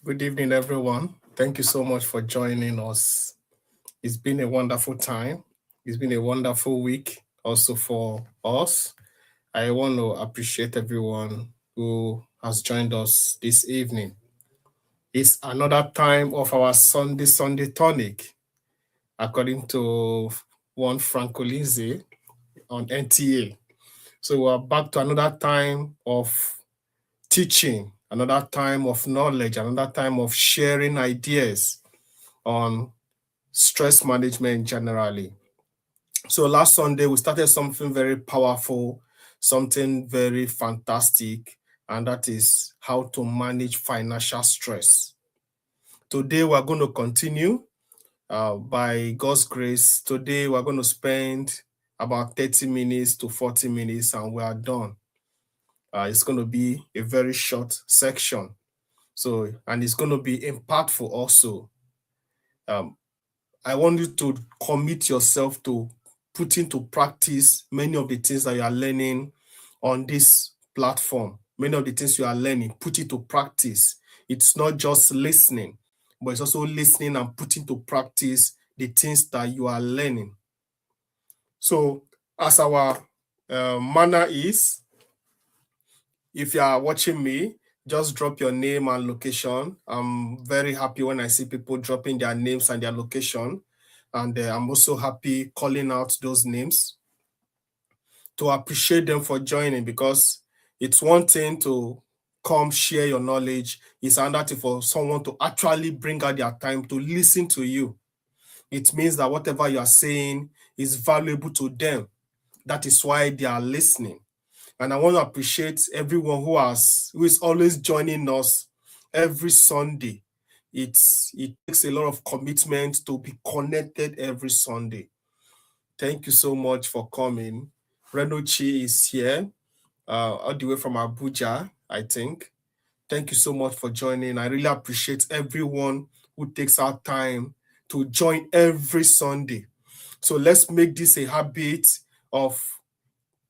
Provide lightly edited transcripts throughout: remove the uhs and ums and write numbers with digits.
Good evening, everyone. Thank you so much for joining us. It's been a wonderful time. It's been a wonderful week also for us. I want to appreciate everyone who has joined us this evening. It's another time of our Sunday tonic, according to one Franco Lindsay on NTA. So we're back to another time of teaching, another time of knowledge, another time of sharing ideas on stress management generally. So last Sunday, we started something very powerful, something very fantastic, and that is how to manage financial stress. Today, we're going to continue by God's grace. Today, we're going to spend about 30 minutes to 40 minutes, and we are done. It's going to be a very short section. So, and it's going to be impactful also. I want you to commit yourself to put into practice many of the things that you are learning on this platform. Many of the things you are learning, put it to practice. It's not just listening, but it's also listening and putting to practice the things that you are learning. So, as our manner is, if you are watching me, just drop your name and location. I'm very happy when I see people dropping their names and their location. And I'm also happy calling out those names to appreciate them for joining, because it's one thing to come share your knowledge. It's another thing for someone to actually bring out their time to listen to you. It means that whatever you are saying is valuable to them. That is why they are listening. And I want to appreciate everyone who is always joining us every Sunday. It takes a lot of commitment to be connected every Sunday. Thank you so much for coming. Renochi is here, all the way from Abuja, I think. Thank you so much for joining. I really appreciate everyone who takes out time to join every Sunday. So let's make this a habit of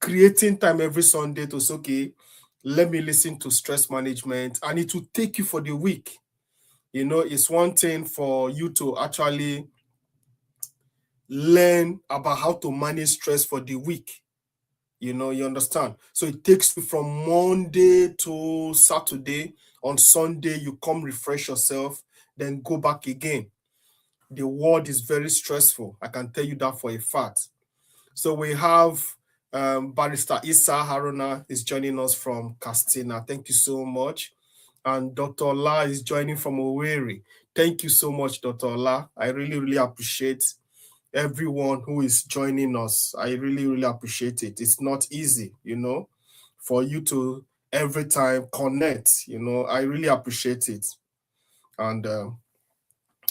creating time every Sunday to say, okay, let me listen to stress management, and it will take you for the week. You know, it's one thing for you to actually learn about how to manage stress for the week. You know, you understand? So it takes you from Monday to Saturday. On Sunday, you come refresh yourself, then go back again. The world is very stressful. I can tell you that for a fact. So we have Barrister Issa Haruna is joining us from Castina. Thank you so much. And Dr. Ola is joining from Owerri. Thank you so much, Dr. Ola. I really, really appreciate everyone who is joining us. I really, really appreciate it. It's not easy, you know, for you to every time connect. You know, I really appreciate it. And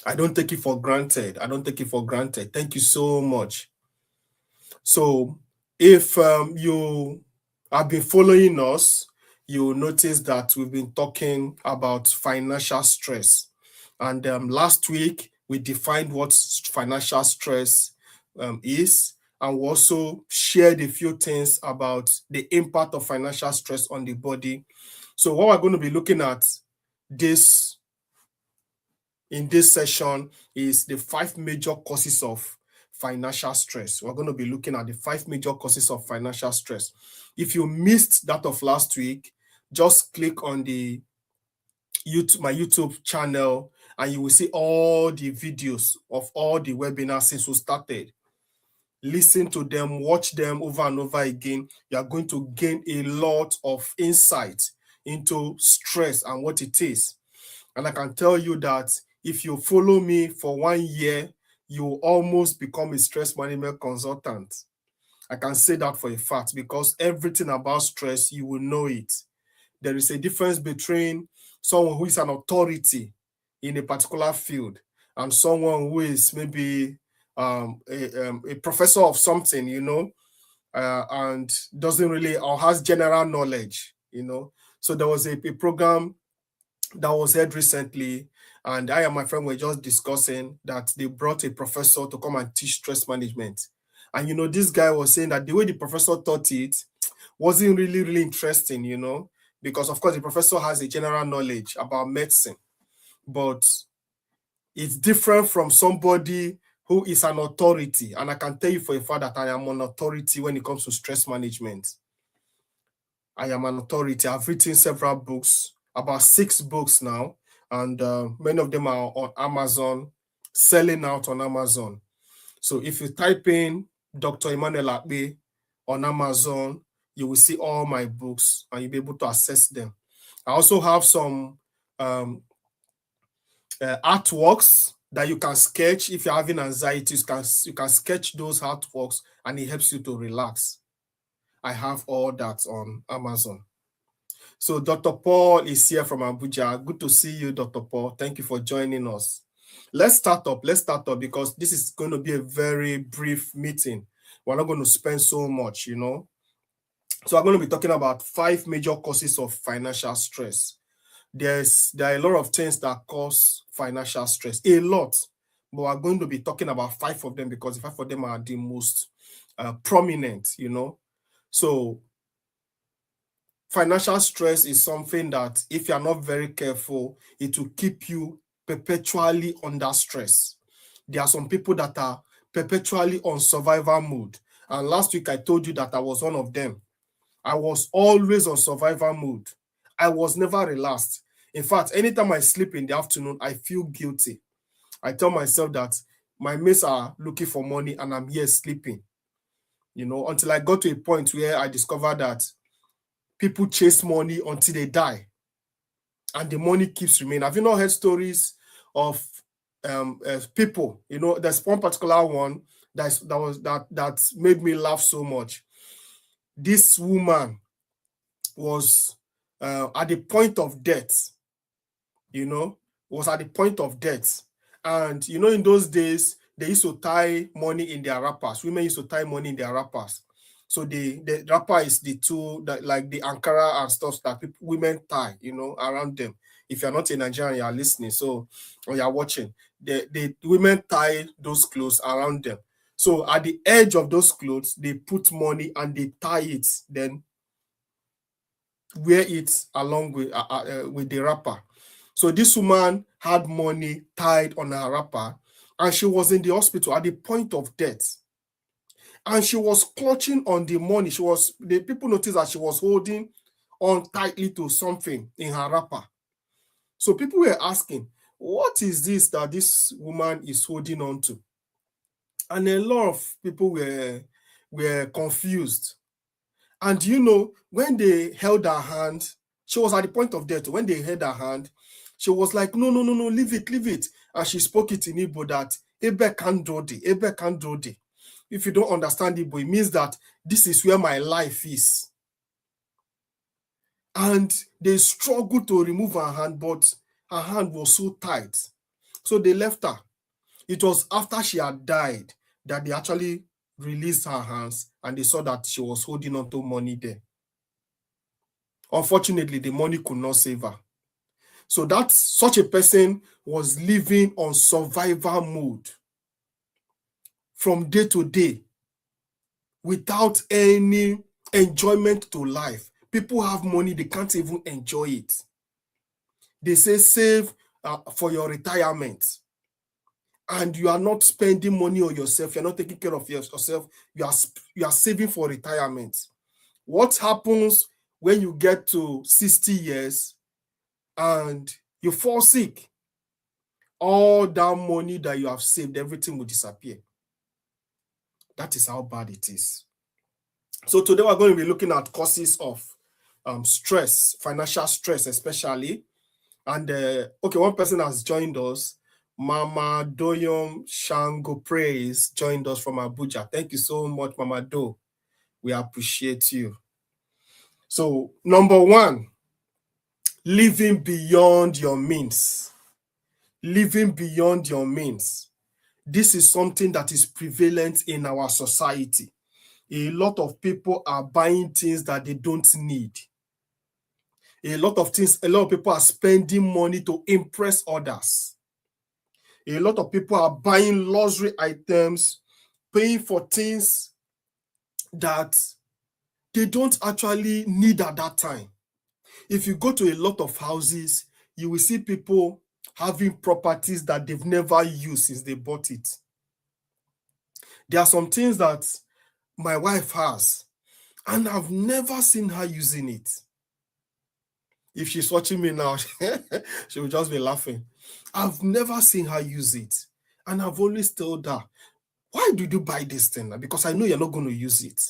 I don't take it for granted. I don't take it for granted. Thank you so much. So if you have been following us, you'll notice that we've been talking about financial stress. And last week, we defined what financial stress is, and we also shared a few things about the impact of financial stress on the body. So what we're going to be looking at in this session is the 5 major causes of financial stress. We're going to be looking at the 5 major causes of financial stress. If you missed that of last week, just click on my YouTube channel, and you will see all the videos of all the webinars since we started. Listen to them, watch them over and over again. You are going to gain a lot of insight into stress and what it is. And I can tell you that if you follow me for 1 year, you will almost become a stress management consultant. I can say that for a fact, because everything about stress, you will know it. There is a difference between someone who is an authority in a particular field and someone who is maybe a professor of something, you know, and doesn't really, or has general knowledge, you know. So there was a program that was held recently, and I and my friend were just discussing that they brought a professor to come and teach stress management. And, you know, this guy was saying that the way the professor taught it wasn't really interesting, you know, because, of course, the professor has a general knowledge about medicine. but it's different from somebody who is an authority. And I can tell you for a fact that I am an authority when it comes to stress management. I am an authority. I've written several books, about 6 books now, and many of them are on Amazon, selling out on Amazon. So if you type in Dr. Emmanuel Akpe on Amazon, you will see all my books and you'll be able to access them. I also have some artworks that you can sketch. If you're having anxiety, you can sketch those artworks and it helps you to relax. I have all that on Amazon. So Dr. Paul is here from Abuja. Good to see you, Dr. Paul. Thank you for joining us. Let's start up because this is going to be a very brief meeting. We're not going to spend so much, you know. So I'm going to be talking about 5 major causes of financial stress. There are a lot of things that cause financial stress, a lot, but we're going to be talking about 5 of them because 5 of them are the most prominent, you know. So financial stress is something that if you're not very careful, it will keep you perpetually under stress. There are some people that are perpetually on survival mode. And last week I told you that I was one of them. I was always on survival mode. I was never relaxed. In fact, anytime I sleep in the afternoon, I feel guilty. I tell myself that my mates are looking for money and I'm here sleeping. You know, until I got to a point where I discovered that people chase money until they die. And the money keeps remaining. Have you not heard stories of people? You know, there's one particular one that made me laugh so much. This woman was at the point of death, you know, was at the point of death. And, you know, in those days, they used to tie money in their wrappers. Women used to tie money in their wrappers. So the wrapper is the tool that, like the Ankara and stuff that women tie, you know, around them. If you're not in Nigeria, you are listening, so or you're watching, the women tie those clothes around them. So at the edge of those clothes, they put money and they tie it, then wear it along with the wrapper. So this woman had money tied on her wrapper, and she was in the hospital at the point of death. And she was clutching on the money. The people noticed that she was holding on tightly to something in her wrapper. So people were asking, what is this that this woman is holding on to? And a lot of people were confused. And you know, when they held her hand, she was at the point of death. When they held her hand, she was like, no, leave it. And she spoke it in Igbo that Ebe Kandodi. If you don't understand Igbo, it means that this is where my life is. And they struggled to remove her hand, but her hand was so tight. So they left her. It was after she had died that they actually released her hands and they saw that she was holding on to money there. Unfortunately, the money could not save her. So that such a person was living on survival mode from day to day without any enjoyment to life. People have money, they can't even enjoy it. They say save for your retirement. And you are not spending money on yourself. You're not taking care of yourself. You are saving for retirement. What happens when you get to 60 years and you fall sick? All that money that you have saved, everything will disappear. That is how bad it is. So today we're going to be looking at causes of stress, financial stress especially. And okay, one person has joined us. Mama Doyom Shango Praise joined us from Abuja. Thank you so much, Mama Do. We appreciate you. So, number 1, living beyond your means. Living beyond your means. This is something that is prevalent in our society. A lot of people are buying things that they don't need. A lot of people are spending money to impress others. A lot of people are buying luxury items, paying for things that they don't actually need at that time. If you go to a lot of houses, you will see people having properties that they've never used since they bought it. There are some things that my wife has, and I've never seen her using it. If she's watching me now, she will just be laughing. I've never seen her use it. And I've always told her, why did you buy this thing? Because I know you're not going to use it.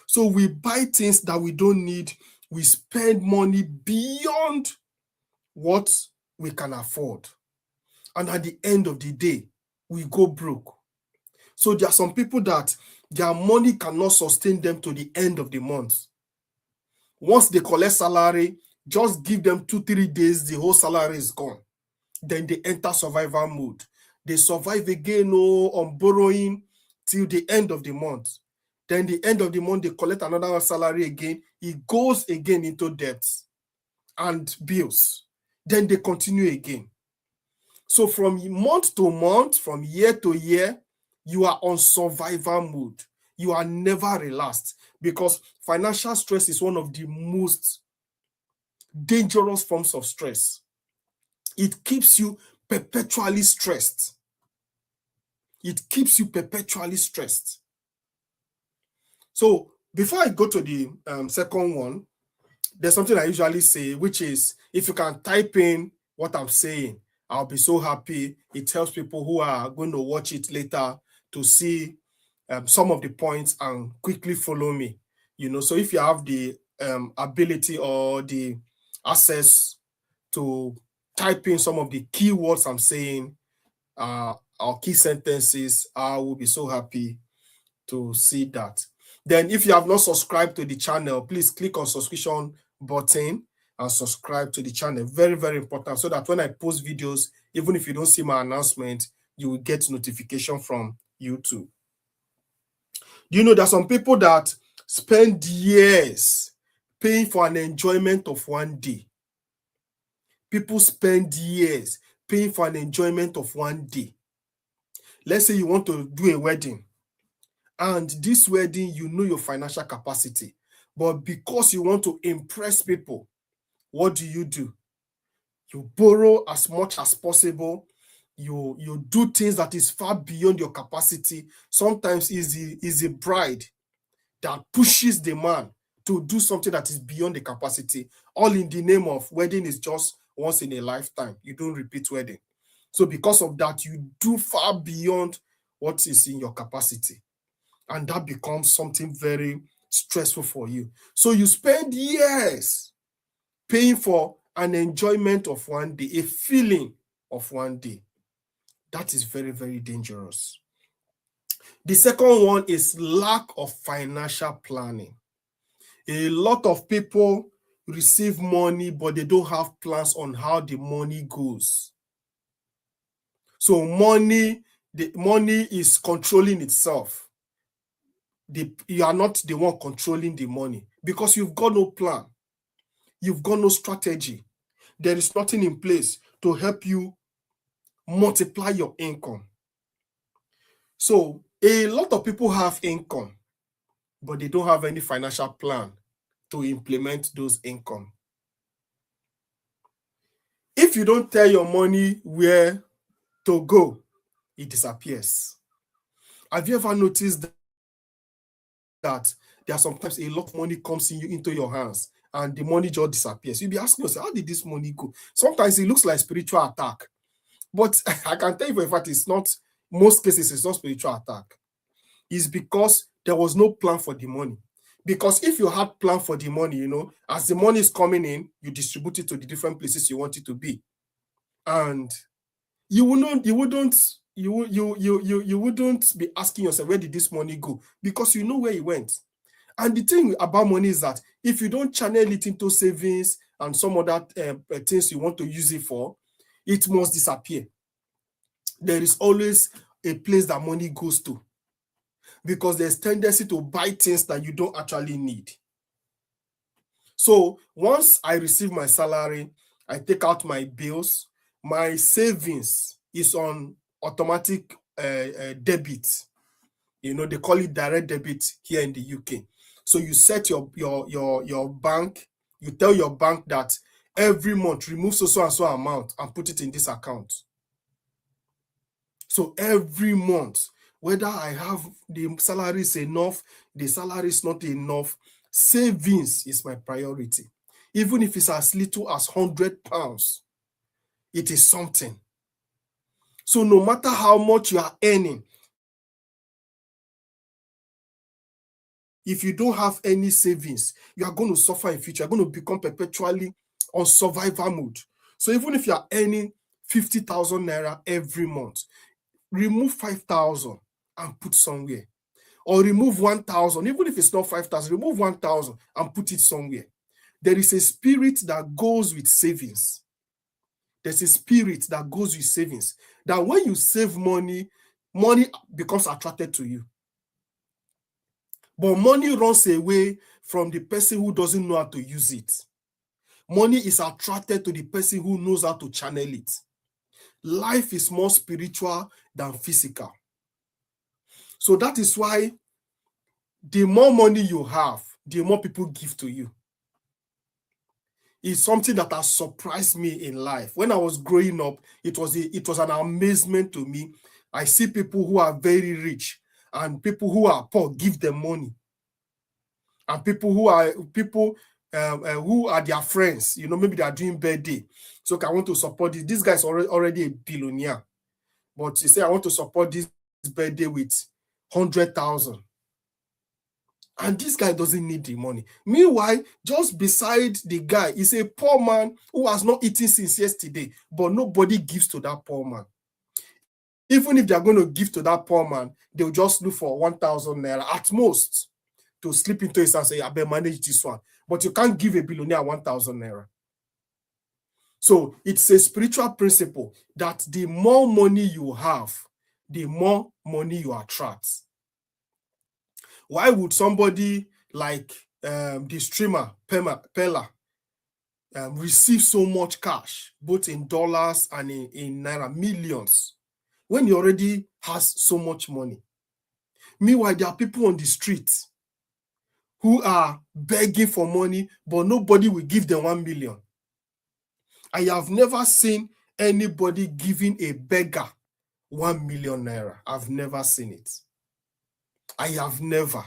So we buy things that we don't need. We spend money beyond what we can afford. And at the end of the day, we go broke. So there are some people that their money cannot sustain them to the end of the month. Once they collect salary, just give them 2-3 days, the whole salary is gone. Then they enter survival mode. They survive again on borrowing till the end of the month. Then the end of the month, they collect another salary again. It goes again into debts and bills. Then they continue again. So from month to month, from year to year, you are on survival mode. You are never relaxed, because financial stress is one of the most dangerous forms of stress. It keeps you perpetually stressed. It keeps you perpetually stressed. So before I go to the second one, there's something I usually say, which is, if you can type in what I'm saying, I'll be so happy. It helps people who are going to watch it later to see some of the points and quickly follow me. So if you have the ability or the access to type in some of the keywords I'm saying, or key sentences, I will be so happy to see that. Then if you have not subscribed to the channel, please click on subscription button and subscribe to the channel. Very, very important, so that when I post videos, even if you don't see my announcement, you will get notification from YouTube. Do you know there are some people that spend years paying for an enjoyment of one day? People spend years paying for an enjoyment of one day. Let's say you want to do a wedding, and this wedding, you know your financial capacity, but because you want to impress people, what do? You borrow as much as possible. You do things that is far beyond your capacity. Sometimes is a bride that pushes the man to do something that is beyond the capacity, all in the name of wedding is just once in a lifetime. You don't repeat wedding. So because of that, you do far beyond what is in your capacity. And that becomes something very stressful for you. So you spend years paying for an enjoyment of one day, a feeling of one day. That is very, very dangerous. The second one is lack of financial planning. A lot of people receive money, but they don't have plans on how the money goes. So the money is controlling itself. You are not the one controlling the money, because you've got no plan. You've got no strategy. There is nothing in place to help you multiply your income. So a lot of people have income, but they don't have any financial plan to implement those income. If you don't tell your money where to go, it disappears. Have you ever noticed that there are sometimes a lot of money comes into your hands and the money just disappears? You'll be asking yourself, how did this money go? Sometimes it looks like spiritual attack, but I can tell you for a fact, it's not. Most cases, it's not spiritual attack. It's because there was no plan for the money. Because if you had plan for the money, as the money is coming in, you distribute it to the different places you want it to be, and you wouldn't be asking yourself, where did this money go? Because you know where it went. And the thing about money is that if you don't channel it into savings and some other things you want to use it for, it must disappear. There is always a place that money goes to, because there's tendency to buy things that you don't actually need. So once I receive my salary, I take out my bills. My savings is on automatic debit. They call it direct debit here in the UK. So you set your bank. You tell your bank that every month, remove so and so amount and put it in this account. So every month, whether I have the salary is enough, the salary is not enough, savings is my priority. Even if it's as little as £100, it is something. So no matter how much you are earning, if you don't have any savings, you are going to suffer in future. You're going to become perpetually on survival mode. So even if you are earning 50,000 naira every month, remove 5,000 and put somewhere. Or remove 1,000, even if it's not 5,000, remove 1,000 and put it somewhere. There is a spirit that goes with savings. There's a spirit that goes with savings. That when you save money, money becomes attracted to you. But money runs away from the person who doesn't know how to use it. Money is attracted to the person who knows how to channel it. Life is more spiritual than physical. So that is why the more money you have, the more people give to you. It's something that has surprised me in life. When I was growing up, it was an amazement to me. I see people who are very rich and people who are poor give them money. And people who are their friends, maybe they are doing birthday. So I want to support this. This guy is already a billionaire. But you say, I want to support this birthday with 100,000. And this guy doesn't need the money. Meanwhile, just beside the guy is a poor man who has not eaten since yesterday, but nobody gives to that poor man. Even if they're going to give to that poor man, they'll just look for 1,000 naira at most to slip into his and say, I better manage this one. But you can't give a billionaire 1,000 naira. So it's a spiritual principle that the more money you have, the more money you attract. Why would somebody like the streamer Pella receive so much cash, both in dollars and in naira, millions, when he already has so much money? Meanwhile, there are people on the street who are begging for money, but nobody will give them 1 million. I have never seen anybody giving a beggar 1 million naira. I've never seen it. I have never.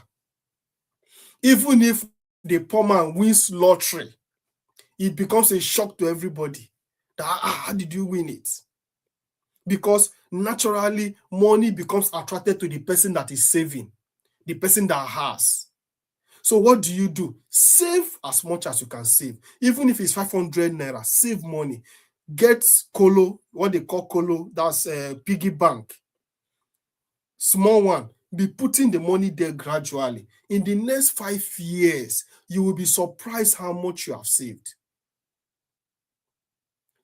Even if the poor man wins lottery, it becomes a shock to everybody. How did you win it? Because naturally, money becomes attracted to the person that is saving, the person that has. So what do? Save as much as you can save. Even if it's 500 naira, save money. Get colo, what they call colo, that's a piggy bank. Small one. Be putting the money there gradually. In the next 5 years, you will be surprised how much you have saved.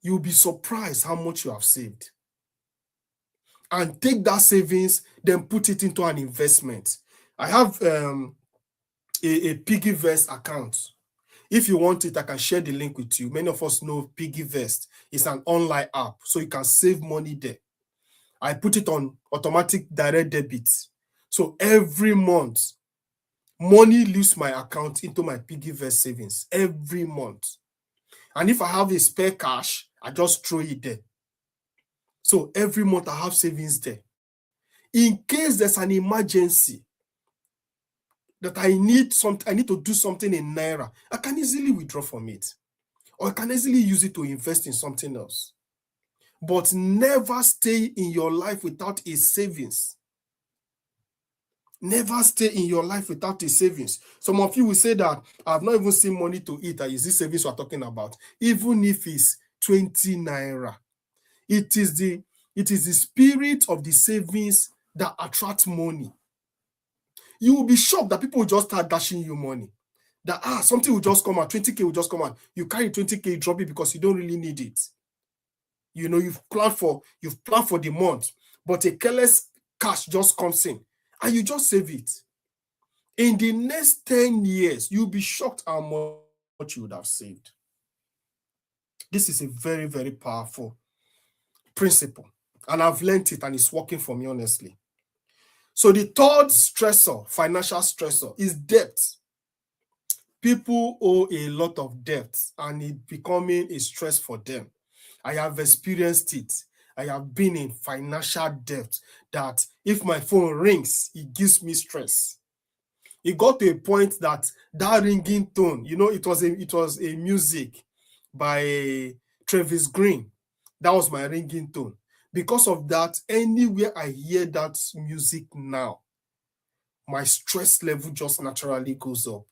You'll be surprised how much you have saved. And take that savings, then put it into an investment. I have a Piggyvest account. If you want it, I can share the link with you. Many of us know Piggyvest. It's an online app, so you can save money there. I put it on automatic direct debit. So every month, money leaves my account into my Piggyvest savings every month. And if I have a spare cash, I just throw it there. So every month I have savings there. In case there's an emergency that I need to do something in naira, I can easily withdraw from it. Or I can easily use it to invest in something else. But never stay in your life without a savings. Never stay in your life without a savings. Some of you will say that I've not even seen money to eat. Is this savings we're talking about? Even if it's 20 naira. It is the spirit of the savings that attracts money. You will be shocked that people will just start dashing you money. That something will just come out, 20K will just come out. You carry 20K, drop it because you don't really need it. You've planned for the month, but a careless cash just comes in and you just save it. In the next 10 years, you'll be shocked how much you would have saved. This is a very, very powerful principle, and I've learned it and it's working for me, honestly. So the third stressor, financial stressor, is debt. People owe a lot of debt and it becoming a stress for them. I have experienced it. I have been in financial debt that if my phone rings, it gives me stress. It got to a point that ringing tone, it was a music by Travis Green. That was my ringing tone. Because of that, anywhere I hear that music now, my stress level just naturally goes up.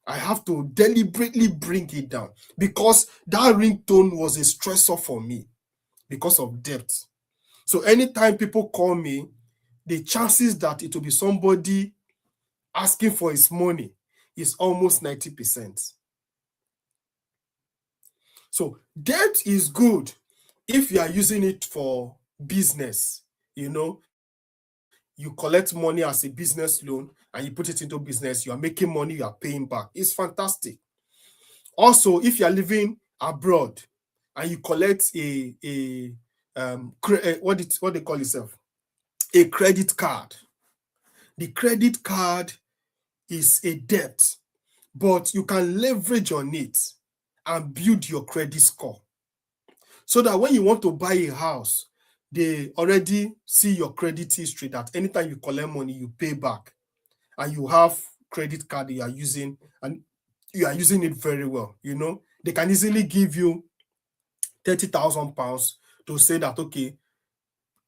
I have to deliberately bring it down because that ringtone was a stressor for me because of debt. So anytime people call me, the chances that it will be somebody asking for his money is almost 90%. So debt is good if you are using it for business. You collect money as a business loan and you put it into business, you are making money, you are paying back. It's fantastic. Also, if you are living abroad and you collect what they call itself, a credit card. The credit card is a debt, but you can leverage on it and build your credit score so that when you want to buy a house, they already see your credit history, that anytime you collect money, you pay back, and you have credit card you are using, and you are using it very well. They can easily give you 30,000 pounds to say that, okay,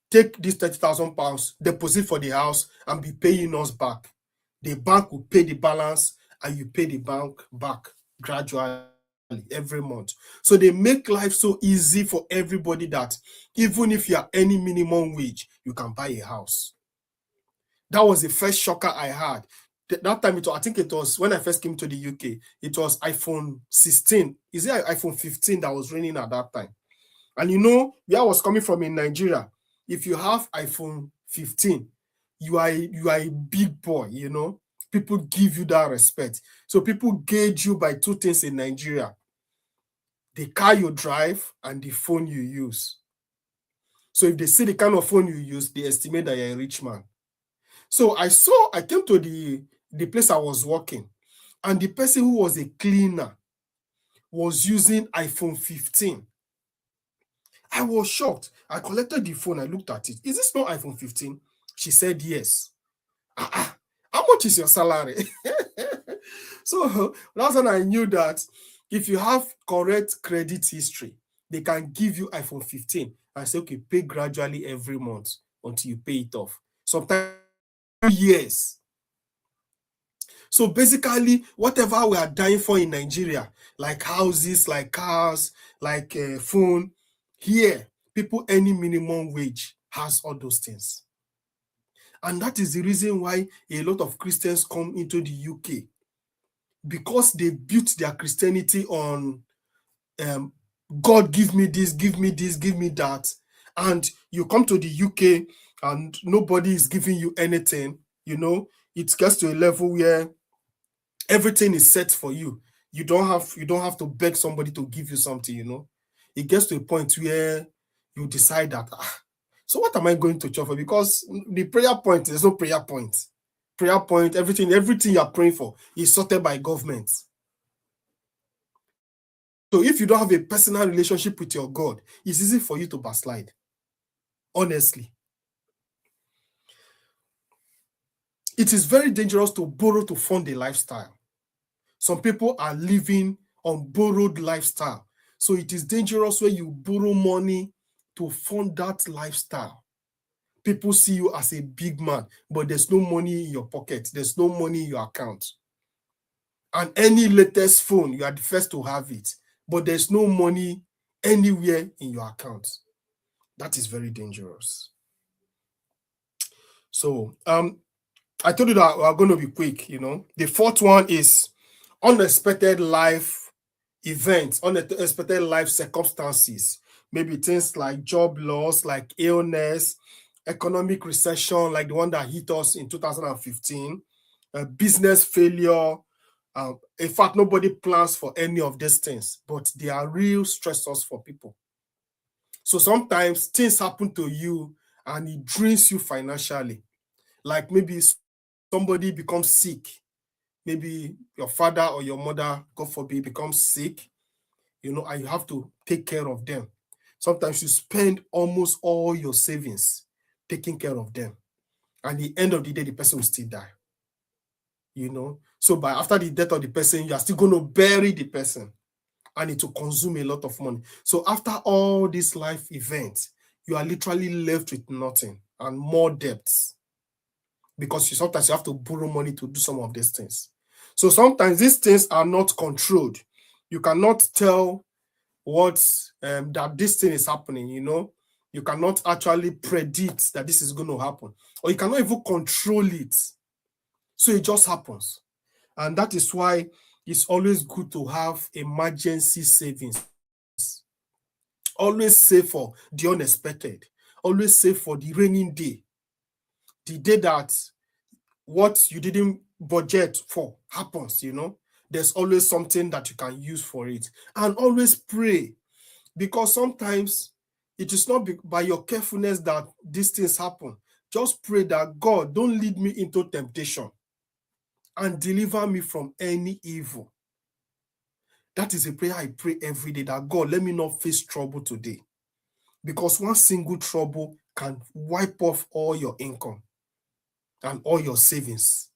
take this 30,000 pounds, deposit for the house, and be paying us back. The bank will pay the balance, and you pay the bank back gradually every month. So they make life so easy for everybody that even if you are any minimum wage, you can buy a house. That was the first shocker I had. That time, I think it was when I first came to the UK, it was iPhone 16. Is it iPhone 15 that was running at that time? And where I was coming from in Nigeria, if you have iPhone 15, you are a big boy. People give you that respect. So people gauge you by two things in Nigeria: the car you drive and the phone you use. So if they see the kind of phone you use, they estimate that you're a rich man. So I came to the place I was working, and the person who was a cleaner was using iPhone 15. I was shocked. I collected the phone. I looked at it. Is this not iPhone 15? She said yes. How much is your salary? So that's when I knew that if you have correct credit history, they can give you iPhone 15 and say, okay, pay gradually every month until you pay it off. Sometimes years. So basically, whatever we are dying for in Nigeria, like houses, like cars, like phone, here, people earning minimum wage has all those things. And that is the reason why a lot of Christians come into the UK, because they built their Christianity on God, give me this, give me this, give me that. And you come to the UK and nobody is giving you anything. It gets to a level where everything is set for you. You don't have to beg somebody to give you something. It gets to a point where you decide that, so what am I going to church for? Because the prayer point, there's no prayer point. Prayer point, everything you are praying for is sorted by government. So if you don't have a personal relationship with your God, it's easy for you to backslide. Honestly. It is very dangerous to borrow to fund a lifestyle. Some people are living on borrowed lifestyle. So it is dangerous when you borrow money to fund that lifestyle. People see you as a big man, but there's no money in your pocket. There's no money in your account. And any latest phone, you are the first to have it, but there's no money anywhere in your account. That is very dangerous. So I told you that we are going to be quick. The fourth one is unexpected life events, unexpected life circumstances. Maybe things like job loss, like illness, economic recession, like the one that hit us in 2015, business failure. In fact, nobody plans for any of these things, but they are real stressors for people. So sometimes things happen to you and it drains you financially. Like maybe somebody becomes sick maybe your father or your mother, God forbid, becomes sick, and you have to take care of them. Sometimes you spend almost all your savings taking care of them. And at the end of the day, the person will still die. So by after the death of the person, you are still going to bury the person, and it will consume a lot of money. So after all these life events, you are literally left with nothing and more debts, because sometimes you have to borrow money to do some of these things. So sometimes these things are not controlled. You cannot tell that this thing is happening. You cannot actually predict that this is going to happen, or you cannot even control it. So it just happens. And that is why it's always good to have emergency savings. Always save for the unexpected. Always save for the raining day. The day that what you didn't budget for happens. There's always something that you can use for it. And always pray, because sometimes it is not by your carefulness that these things happen. Just pray that, God, don't lead me into temptation and deliver me from any evil. That is a prayer I pray every day, that God, let me not face trouble today. Because one single trouble can wipe off all your income and all your savings.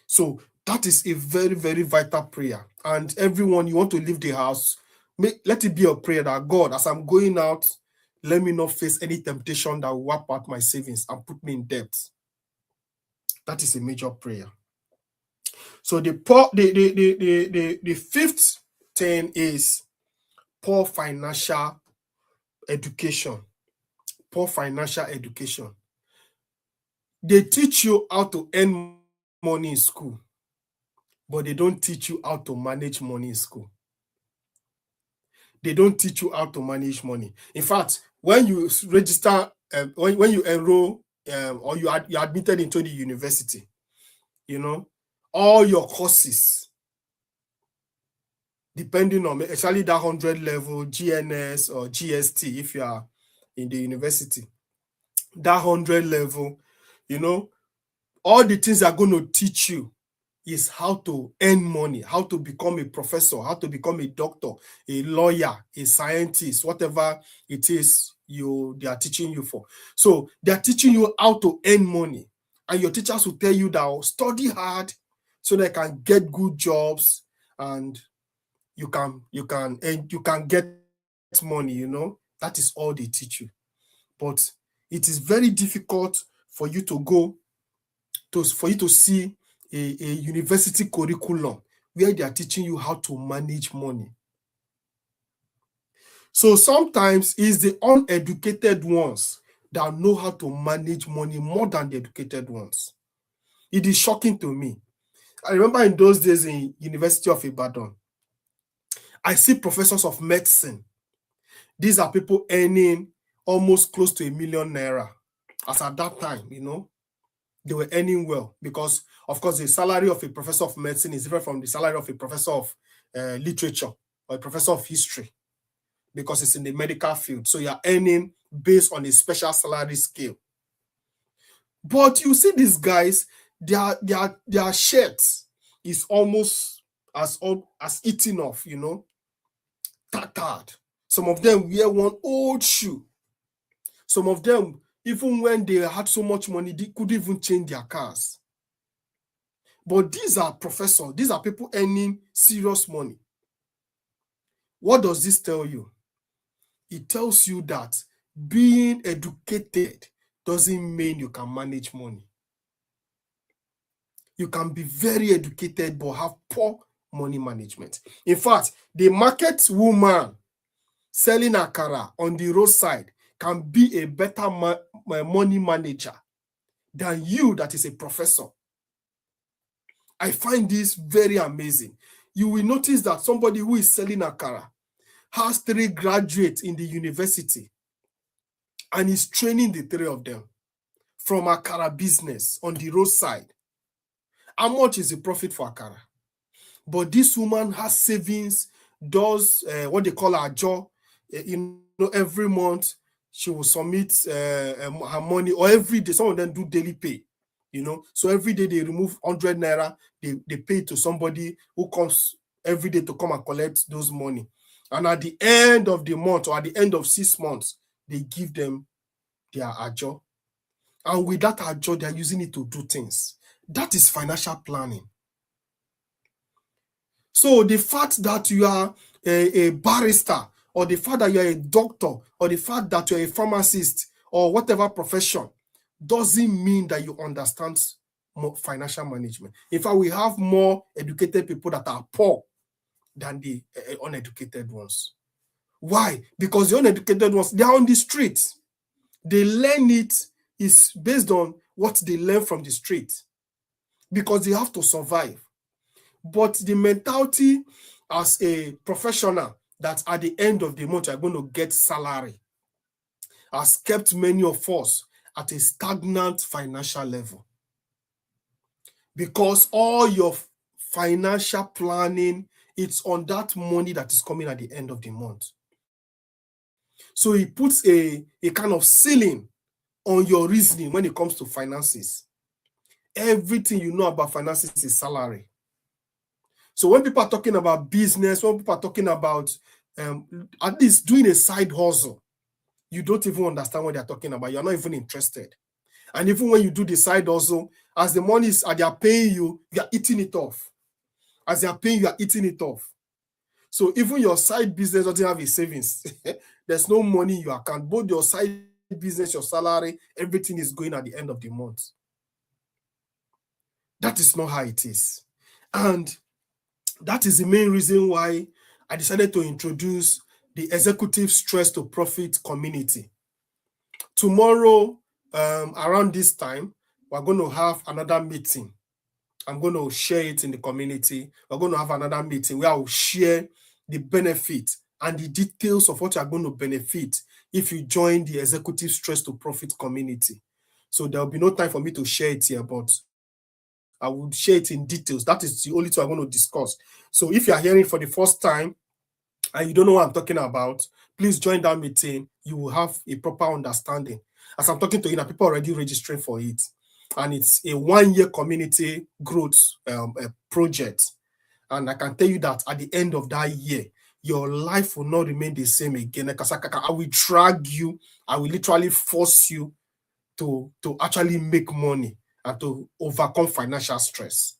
So that is a very, very vital prayer. And everyone, you want to leave the house, let it be a prayer that, God, as I'm going out, let me not face any temptation that will wipe out my savings and put me in debt. That is a major prayer. So the fifth thing is poor financial education. Poor financial education. They teach you how to earn money in school, but they don't teach you how to manage money in school. They don't teach you how to manage money. In fact, when you register, when you enroll, or you're admitted into the university, all your courses, depending on, especially that 100 level, GNS or GST, if you are in the university, that 100 level, all the things they're going to teach you is how to earn money, how to become a professor, how to become a doctor, a lawyer, a scientist, whatever it is they are teaching you for. So they are teaching you how to earn money. And your teachers will tell you that study hard so they can get good jobs, and you can get money, That is all they teach you. But it is very difficult for you to see a university curriculum where they are teaching you how to manage money. So sometimes it's the uneducated ones that know how to manage money more than the educated ones. It is shocking to me. I remember in those days in University of Ibadan, I see professors of medicine. These are people earning almost close to 1 million naira. As at that time, they were earning well, because, of course, the salary of a professor of medicine is different from the salary of a professor of literature or a professor of history, because it's in the medical field. So you're earning based on a special salary scale. But you see these guys, their shirts is almost as eaten off, tattered. Some of them wear one old shoe. Some of them, even when they had so much money, they couldn't even change their cars. But these are professors. These are people earning serious money. What does this tell you? It tells you that being educated doesn't mean you can manage money. You can be very educated but have poor money management. In fact, the market woman selling akara on the roadside can be a better money manager than you that is a professor. I find this very amazing. You will notice that somebody who is selling akara has 3 graduates in the university and is training the 3 of them from akara business on the roadside. How much is the profit for akara? But this woman has savings, does what they call her job. Every month she will submit her money, or every day. Some of them do daily pay. So every day they remove 100 naira, they pay to somebody who comes every day to come and collect those money. And at the end of the month or at the end of 6 months, they give them their ajo. And with that ajo, they're using it to do things. That is financial planning. So the fact that you are a barrister, or the fact that you're a doctor, or the fact that you're a pharmacist, or whatever profession, doesn't mean that you understand more financial management. In fact, we have more educated people that are poor than the uneducated ones. Why? Because the uneducated ones, they are on the street. They learn it is based on what they learn from the street, because they have to survive. But the mentality as a professional that at the end of the month you're going to get salary has kept many of us at a stagnant financial level, because all your financial planning, it's on that money that is coming at the end of the month. So it puts a kind of ceiling on your reasoning when it comes to finances. Everything you know about finances is salary. So when people are talking about business, when people are talking about at least doing a side hustle, you don't even understand what they're talking about. You're not even interested. And even when you do the side hustle, as the money is, they are paying you, you are eating it off. As they are paying you, are eating it off. So even your side business doesn't have a savings. There's no money in your account. Both your side business, your salary, everything is going at the end of the month. That is not how it is. And that is the main reason why I decided to introduce the Executive Stress to Profit community. Tomorrow, around this time, we're going to have another meeting. I'm going to share it in the community. We're going to have another meeting where I will share the benefit and the details of what you're going to benefit if you join the Executive Stress to Profit community. So there'll be no time for me to share it here, but I will share it in details. That is the only thing I'm going to discuss. So if you are hearing for the first time and you don't know what I'm talking about, please join that meeting. You will have a proper understanding. As I'm talking to you now, people are already registering for it. And it's a 1-year community growth project. And I can tell you that at the end of that year, your life will not remain the same again. I will drag you. I will literally force you to actually make money and to overcome financial stress.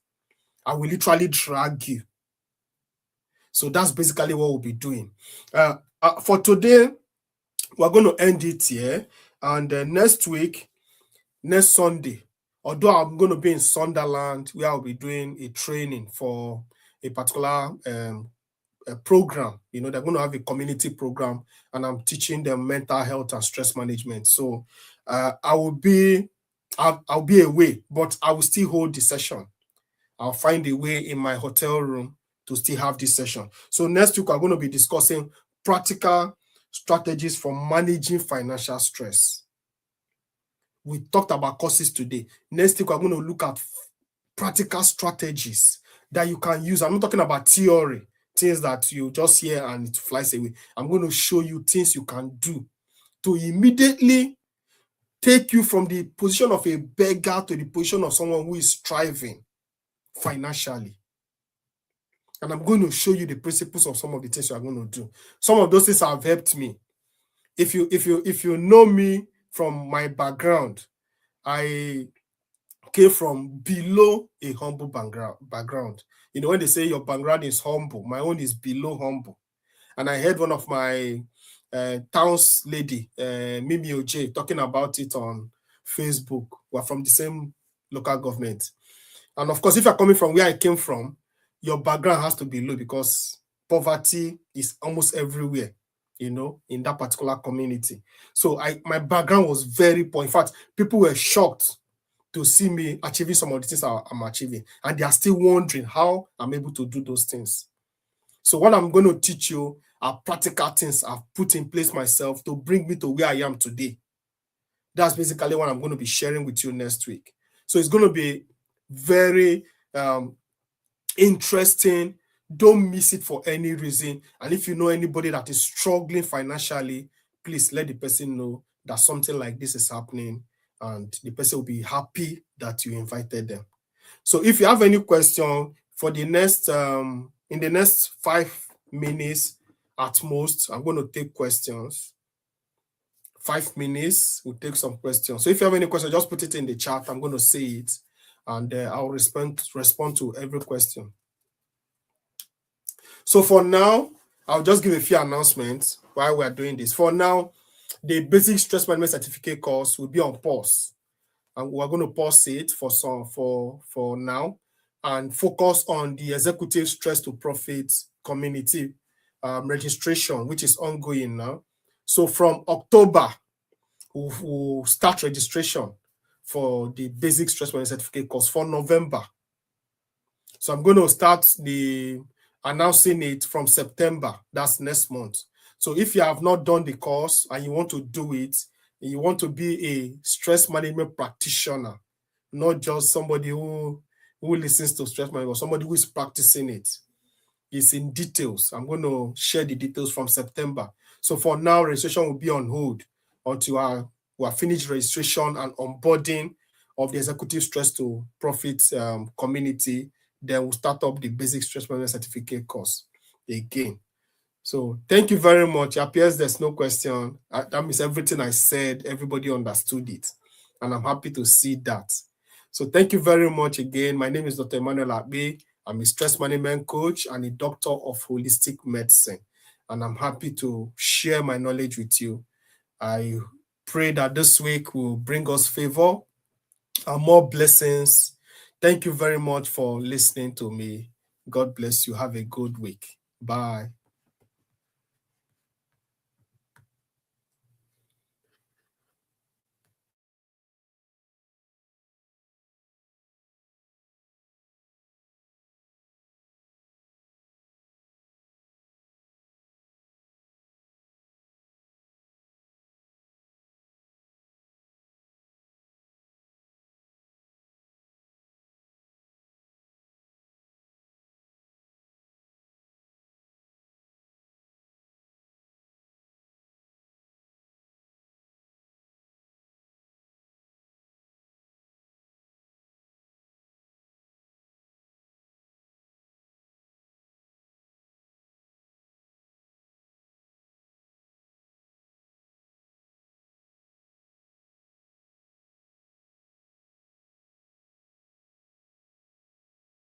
I will literally drag you. So that's basically what we'll be doing. For today, we're going to end it here. And next week, next Sunday, although I'm going to be in Sunderland, where I'll be doing a training for a particular a program. They're going to have a community program, and I'm teaching them mental health and stress management. So I'll be away, but I will still hold the session. I'll find a way in my hotel room to still have this session. So next week, we're going to be discussing practical strategies for managing financial stress. We talked about courses today. Next week, we're going to look at practical strategies that you can use. I'm not talking about theory, things that you just hear and it flies away. I'm going to show you things you can do to immediately take you from the position of a beggar to the position of someone who is striving financially. And I'm going to show you the principles of some of the things you are going to do. Some of those things have helped me. If you know me from my background, I came from below a humble background. When they say your background is humble, my own is below humble. And I heard one of my town's lady, Mimi Oj, talking about it on Facebook. We're from the same local government. And of course, if you're coming from where I came from, your background has to be low, because poverty is almost everywhere, in that particular community. So my background was very poor. In fact, people were shocked to see me achieving some of the things I'm achieving. And they are still wondering how I'm able to do those things. So what I'm going to teach you are practical things I've put in place myself to bring me to where I am today. That's basically what I'm going to be sharing with you next week. So it's going to be very interesting. Don't miss it for any reason. And if you know anybody that is struggling financially, please let the person know that something like this is happening, and the person will be happy that you invited them. So if you have any question for the next in the next 5 minutes at most, I'm going to take questions. 5 minutes, we'll take some questions. So if you have any question, just put it in the chat. I'm going to say it, and I'll respond to every question. So for now, I'll just give a few announcements while we're doing this. For now, the basic stress management certificate course will be on pause, and we're going to pause it for now and focus on the executive stress to profit community registration, which is ongoing now. So from October, we'll start registration for the basic stress management certificate course for November. So I'm going to start announcing it from September. That's next month. So if you have not done the course and you want to do it, and you want to be a stress management practitioner, not just somebody who listens to stress management, but somebody who is practicing it. It's in details. I'm going to share the details from September. So for now, registration will be on hold until we are finished registration and onboarding of the executive stress to profit community. Then we'll start up the basic stress management certificate course again. So thank you very much. It appears there's no question. That means everything I said, everybody understood it. And I'm happy to see that. So thank you very much again. My name is Dr. Emmanuel Akbe. I'm a stress management coach and a doctor of holistic medicine. And I'm happy to share my knowledge with you. I pray that this week will bring us favor and more blessings. Thank you very much for listening to me. God bless you. Have a good week. Bye.